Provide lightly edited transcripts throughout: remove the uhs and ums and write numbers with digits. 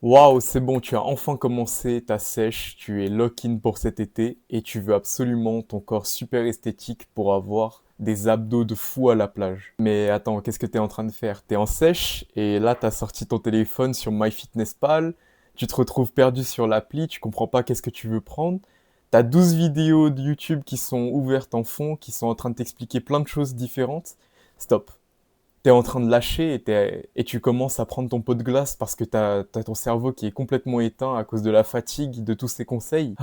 Waouh, c'est bon, tu as enfin commencé ta sèche, tu es lock-in pour cet été et tu veux absolument ton corps super esthétique pour avoir des abdos de fou à la plage. Mais attends, qu'est-ce que t'es en train de faire? T'es en sèche et là t'as sorti ton téléphone sur MyFitnessPal, tu te retrouves perdu sur l'appli, tu comprends pas qu'est-ce que tu veux prendre. T'as 12 vidéos de YouTube qui sont ouvertes en fond, qui sont en train de t'expliquer plein de choses différentes. Stop. T'es en train de lâcher et tu commences à prendre ton pot de glace parce que t'as ton cerveau qui est complètement éteint à cause de la fatigue, de tous ces conseils.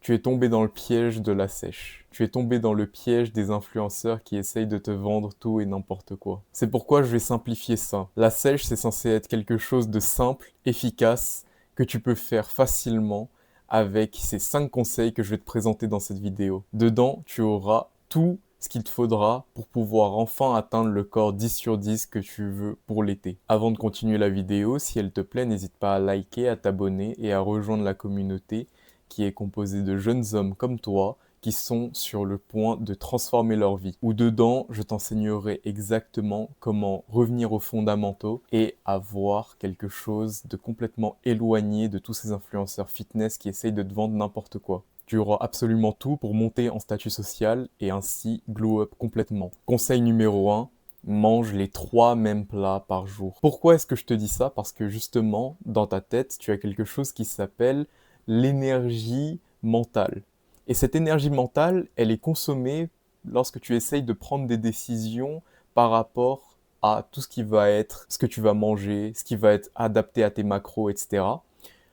Tu es tombé dans le piège de la sèche. Tu es tombé dans le piège des influenceurs qui essayent de te vendre tout et n'importe quoi. C'est pourquoi je vais simplifier ça. La sèche, c'est censé être quelque chose de simple, efficace, que tu peux faire facilement avec ces 5 conseils que je vais te présenter dans cette vidéo. Dedans, tu auras tout ce qu'il te faudra pour pouvoir enfin atteindre le corps 10 sur 10 que tu veux pour l'été. Avant de continuer la vidéo, si elle te plaît, n'hésite pas à liker, à t'abonner et à rejoindre la communauté qui est composée de jeunes hommes comme toi qui sont sur le point de transformer leur vie. Où dedans, je t'enseignerai exactement comment revenir aux fondamentaux et avoir quelque chose de complètement éloigné de tous ces influenceurs fitness qui essayent de te vendre n'importe quoi. Tu auras absolument tout pour monter en statut social et ainsi glow up complètement. Conseil numéro 1, mange les 3 mêmes plats par jour. Pourquoi est-ce que je te dis ça? Parce que justement, dans ta tête, tu as quelque chose qui s'appelle l'énergie mentale. Et cette énergie mentale, elle est consommée lorsque tu essayes de prendre des décisions par rapport à tout ce qui va être, ce que tu vas manger, ce qui va être adapté à tes macros, etc.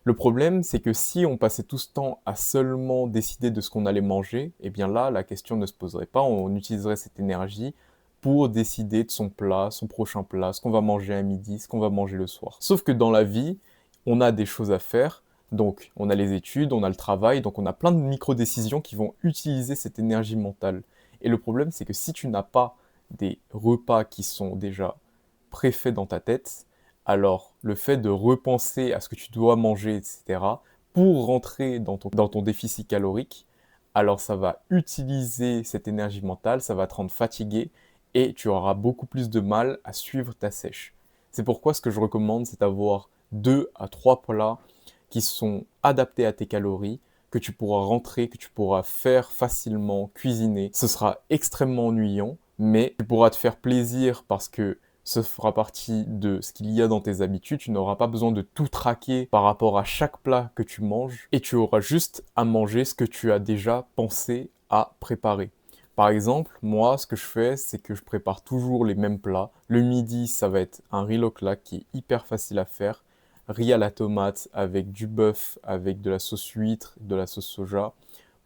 Le problème, c'est que si on passait tout ce temps à seulement décider de ce qu'on allait manger, eh bien là, la question ne se poserait pas. On utiliserait cette énergie pour décider de son plat, son prochain plat, ce qu'on va manger à midi, ce qu'on va manger le soir. Sauf que dans la vie, on a des choses à faire. Donc, on a les études, on a le travail, donc on a plein de micro-décisions qui vont utiliser cette énergie mentale. Et le problème, c'est que si tu n'as pas des repas qui sont déjà préfaits dans ta tête, alors le fait de repenser à ce que tu dois manger, etc., pour rentrer dans ton déficit calorique, alors ça va utiliser cette énergie mentale, ça va te rendre fatigué et tu auras beaucoup plus de mal à suivre ta sèche. C'est pourquoi ce que je recommande, c'est d'avoir 2 à 3 plats qui sont adaptés à tes calories, que tu pourras rentrer, que tu pourras faire facilement, cuisiner. Ce sera extrêmement ennuyant, mais tu pourras te faire plaisir parce que ce fera partie de ce qu'il y a dans tes habitudes. Tu n'auras pas besoin de tout traquer par rapport à chaque plat que tu manges et tu auras juste à manger ce que tu as déjà pensé à préparer. Par exemple, moi, ce que je fais, c'est que je prépare toujours les mêmes plats. Le midi, ça va être un riz loclac qui est hyper facile à faire. Riz à la tomate avec du bœuf, avec de la sauce huître, de la sauce soja,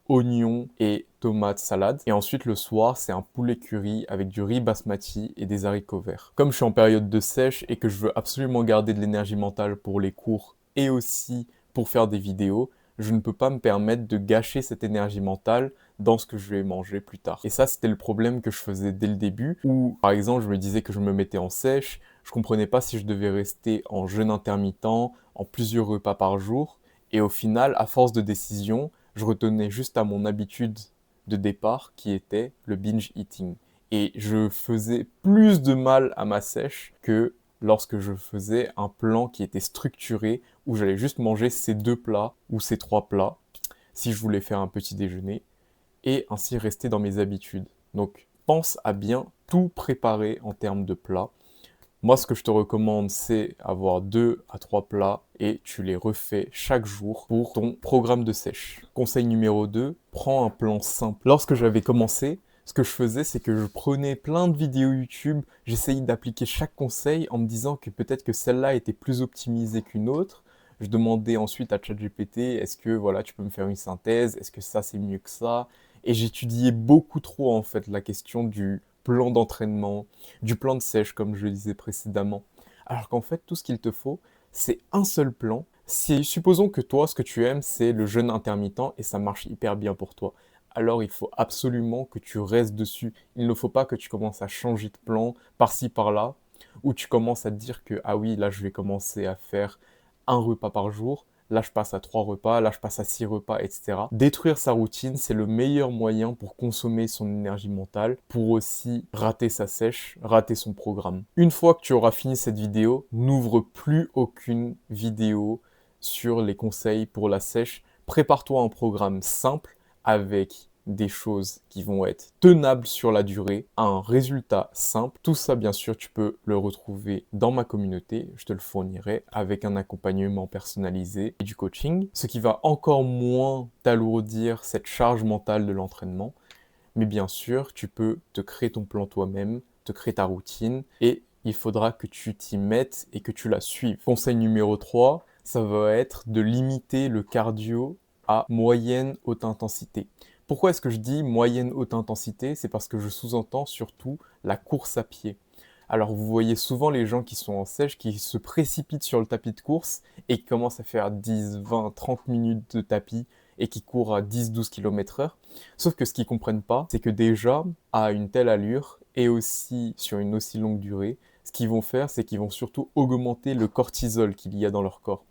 oignons et tomates salade. Et ensuite, le soir, c'est un poulet curry avec du riz basmati et des haricots verts. Comme je suis en période de sèche et que je veux absolument garder de l'énergie mentale pour les cours et aussi pour faire des vidéos, je ne peux pas me permettre de gâcher cette énergie mentale dans ce que je vais manger plus tard. Et ça, c'était le problème que je faisais dès le début, où par exemple, je me disais que je me mettais en sèche, je comprenais pas si je devais rester en jeûne intermittent, en plusieurs repas par jour, et au final, à force de décision, je retenais juste à mon habitude de départ qui était le binge eating. Et je faisais plus de mal à ma sèche que lorsque je faisais un plan qui était structuré où j'allais juste manger ces 2 plats ou ces 3 plats si je voulais faire un petit déjeuner et ainsi rester dans mes habitudes. Donc pense à bien tout préparer en termes de plats. Moi, ce que je te recommande, c'est avoir 2 à 3 plats et tu les refais chaque jour pour ton programme de sèche. Conseil numéro 2, prends un plan simple. Lorsque j'avais commencé, ce que je faisais, c'est que je prenais plein de vidéos YouTube, j'essayais d'appliquer chaque conseil en me disant que peut-être que celle-là était plus optimisée qu'une autre. Je demandais ensuite à ChatGPT, est-ce que voilà, tu peux me faire une synthèse? Est-ce que ça c'est mieux que ça? Et j'étudiais beaucoup trop en fait la question du plan d'entraînement, du plan de sèche, comme je le disais précédemment. Alors qu'en fait, tout ce qu'il te faut, c'est un seul plan. Si, supposons que toi, ce que tu aimes, c'est le jeûne intermittent et ça marche hyper bien pour toi. Alors il faut absolument que tu restes dessus. Il ne faut pas que tu commences à changer de plan par-ci, par-là, ou tu commences à te dire que, ah oui, là, je vais commencer à faire un repas par jour. Là, je passe à 3 repas, là, je passe à 6 repas, etc. Détruire sa routine, c'est le meilleur moyen pour consommer son énergie mentale, pour aussi rater sa sèche, rater son programme. Une fois que tu auras fini cette vidéo, n'ouvre plus aucune vidéo sur les conseils pour la sèche. Prépare-toi un programme simple avec des choses qui vont être tenables sur la durée, un résultat simple. Tout ça, bien sûr, tu peux le retrouver dans ma communauté. Je te le fournirai avec un accompagnement personnalisé et du coaching, ce qui va encore moins t'alourdir cette charge mentale de l'entraînement. Mais bien sûr, tu peux te créer ton plan toi-même, te créer ta routine et il faudra que tu t'y mettes et que tu la suives. Conseil numéro 3, ça va être de limiter le cardio à moyenne haute intensité. Pourquoi est-ce que je dis moyenne haute intensité? C'est parce que je sous-entends surtout la course à pied. Alors vous voyez souvent les gens qui sont en sèche, qui se précipitent sur le tapis de course et qui commencent à faire 10, 20, 30 minutes de tapis et qui courent à 10-12 km/h. Sauf que ce qu'ils comprennent pas, c'est que déjà, à une telle allure et aussi sur une aussi longue durée, ce qu'ils vont faire, c'est qu'ils vont surtout augmenter le cortisol qu'il y a dans leur corps.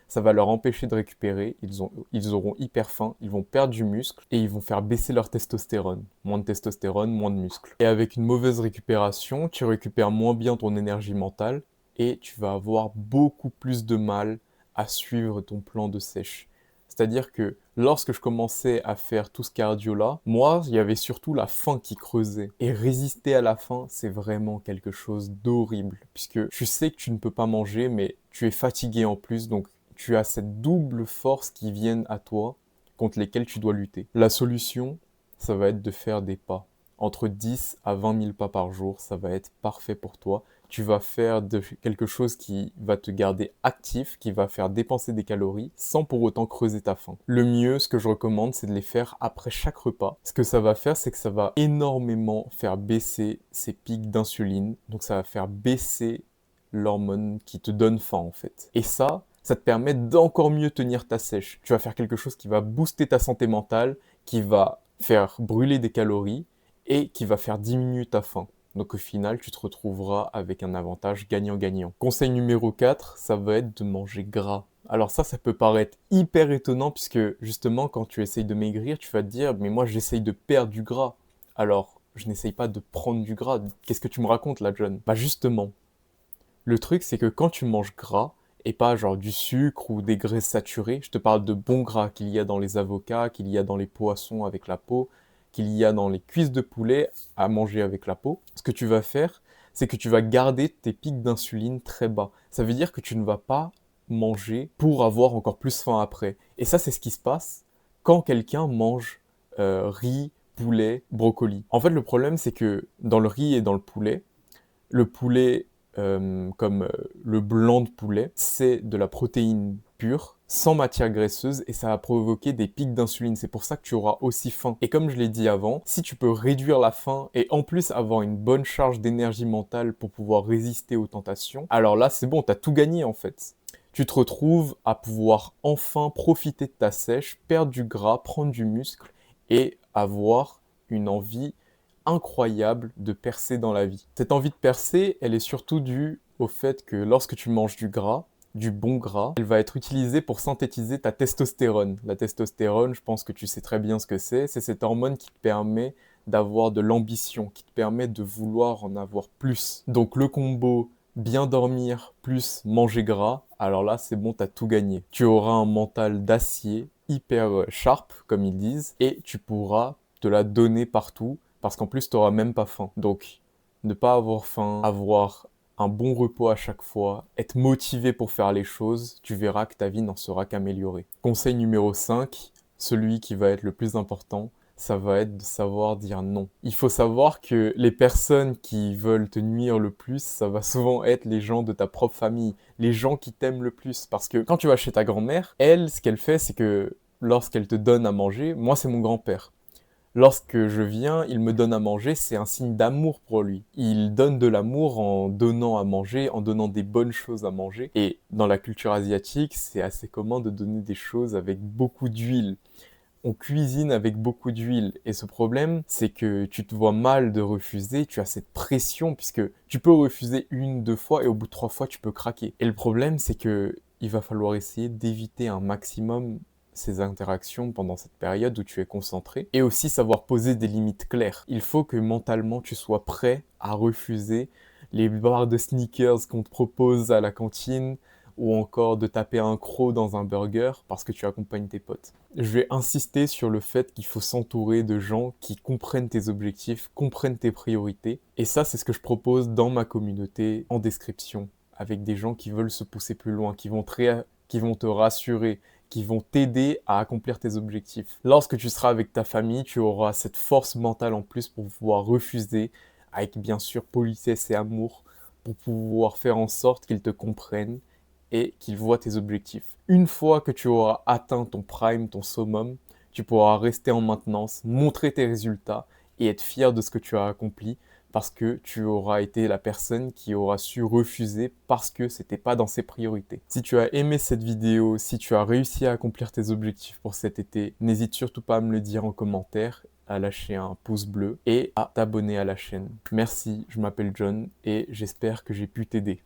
Ça va leur empêcher de récupérer, ils auront hyper faim, ils vont perdre du muscle et ils vont faire baisser leur testostérone. Moins de testostérone, moins de muscle. Et avec une mauvaise récupération, tu récupères moins bien ton énergie mentale et tu vas avoir beaucoup plus de mal à suivre ton plan de sèche. C'est-à-dire que lorsque je commençais à faire tout ce cardio-là, moi, il y avait surtout la faim qui creusait. Et résister à la faim, c'est vraiment quelque chose d'horrible. Puisque tu sais que tu ne peux pas manger, mais tu es fatigué en plus, donc tu as cette double force qui viennent à toi, contre lesquelles tu dois lutter. La solution, ça va être de faire des pas. Entre 10 à 20 000 pas par jour, ça va être parfait pour toi. Tu vas faire quelque chose qui va te garder actif, qui va faire dépenser des calories sans pour autant creuser ta faim. Le mieux, ce que je recommande, c'est de les faire après chaque repas. Ce que ça va faire, c'est que ça va énormément faire baisser ces pics d'insuline. Donc ça va faire baisser l'hormone qui te donne faim en fait. Et ça te permet d'encore mieux tenir ta sèche. Tu vas faire quelque chose qui va booster ta santé mentale, qui va faire brûler des calories et qui va faire diminuer ta faim. Donc au final, tu te retrouveras avec un avantage gagnant-gagnant. Conseil numéro 4, ça va être de manger gras. Alors ça peut paraître hyper étonnant puisque justement quand tu essayes de maigrir, tu vas te dire mais moi j'essaye de perdre du gras. Alors je n'essaye pas de prendre du gras. Qu'est-ce que tu me racontes là, John? Bah justement, le truc c'est que quand tu manges gras, et pas genre du sucre ou des graisses saturées, je te parle de bons gras qu'il y a dans les avocats, qu'il y a dans les poissons avec la peau, qu'il y a dans les cuisses de poulet à manger avec la peau. Ce que tu vas faire, c'est que tu vas garder tes pics d'insuline très bas. Ça veut dire que tu ne vas pas manger pour avoir encore plus faim après. Et ça, c'est ce qui se passe quand quelqu'un mange riz, poulet, brocoli. En fait, le problème, c'est que dans le riz et dans le poulet comme le blanc de poulet, c'est de la protéine pure, sans matière graisseuse, et ça va provoquer des pics d'insuline. C'est pour ça que tu auras aussi faim. Et comme je l'ai dit avant, si tu peux réduire la faim et en plus avoir une bonne charge d'énergie mentale pour pouvoir résister aux tentations, alors là, c'est bon, t'as tout gagné en fait. Tu te retrouves à pouvoir enfin profiter de ta sèche, perdre du gras, prendre du muscle et avoir une envie incroyable de percer dans la vie. Cette envie de percer, elle est surtout due au fait que lorsque tu manges du gras, du bon gras, elle va être utilisée pour synthétiser ta testostérone. La testostérone, je pense que tu sais très bien ce que c'est cette hormone qui te permet d'avoir de l'ambition, qui te permet de vouloir en avoir plus. Donc le combo bien dormir plus manger gras, alors là c'est bon, t'as tout gagné. Tu auras un mental d'acier, hyper sharp comme ils disent, et tu pourras te la donner partout, parce qu'en plus, tu n'auras même pas faim. Donc, ne pas avoir faim, avoir un bon repos à chaque fois, être motivé pour faire les choses, tu verras que ta vie n'en sera qu'améliorée. Conseil numéro 5, celui qui va être le plus important, ça va être de savoir dire non. Il faut savoir que les personnes qui veulent te nuire le plus, ça va souvent être les gens de ta propre famille, les gens qui t'aiment le plus. Parce que quand tu vas chez ta grand-mère, elle, ce qu'elle fait, c'est que lorsqu'elle te donne à manger, moi c'est mon grand-père. Lorsque je viens, il me donne à manger, c'est un signe d'amour pour lui. Il donne de l'amour en donnant à manger, en donnant des bonnes choses à manger. Et dans la culture asiatique, c'est assez commun de donner des choses avec beaucoup d'huile. On cuisine avec beaucoup d'huile. Et ce problème, c'est que tu te vois mal de refuser, tu as cette pression, puisque tu peux refuser 1, 2 fois, et au bout de 3 fois, tu peux craquer. Et le problème, c'est que il va falloir essayer d'éviter un maximum ces interactions pendant cette période où tu es concentré, et aussi savoir poser des limites claires. Il faut que mentalement tu sois prêt à refuser les barres de sneakers qu'on te propose à la cantine, ou encore de taper un croc dans un burger parce que tu accompagnes tes potes. Je vais insister sur le fait qu'il faut s'entourer de gens qui comprennent tes objectifs, comprennent tes priorités. Et ça, c'est ce que je propose dans ma communauté en description, avec des gens qui veulent se pousser plus loin, qui vont te rassurer, qui vont t'aider à accomplir tes objectifs. Lorsque tu seras avec ta famille, tu auras cette force mentale en plus pour pouvoir refuser, avec bien sûr politesse et amour, pour pouvoir faire en sorte qu'ils te comprennent et qu'ils voient tes objectifs. Une fois que tu auras atteint ton prime, ton summum, tu pourras rester en maintenance, montrer tes résultats et être fier de ce que tu as accompli parce que tu auras été la personne qui aura su refuser parce que c'était pas dans ses priorités. Si tu as aimé cette vidéo, si tu as réussi à accomplir tes objectifs pour cet été, n'hésite surtout pas à me le dire en commentaire, à lâcher un pouce bleu et à t'abonner à la chaîne. Merci, je m'appelle John et j'espère que j'ai pu t'aider.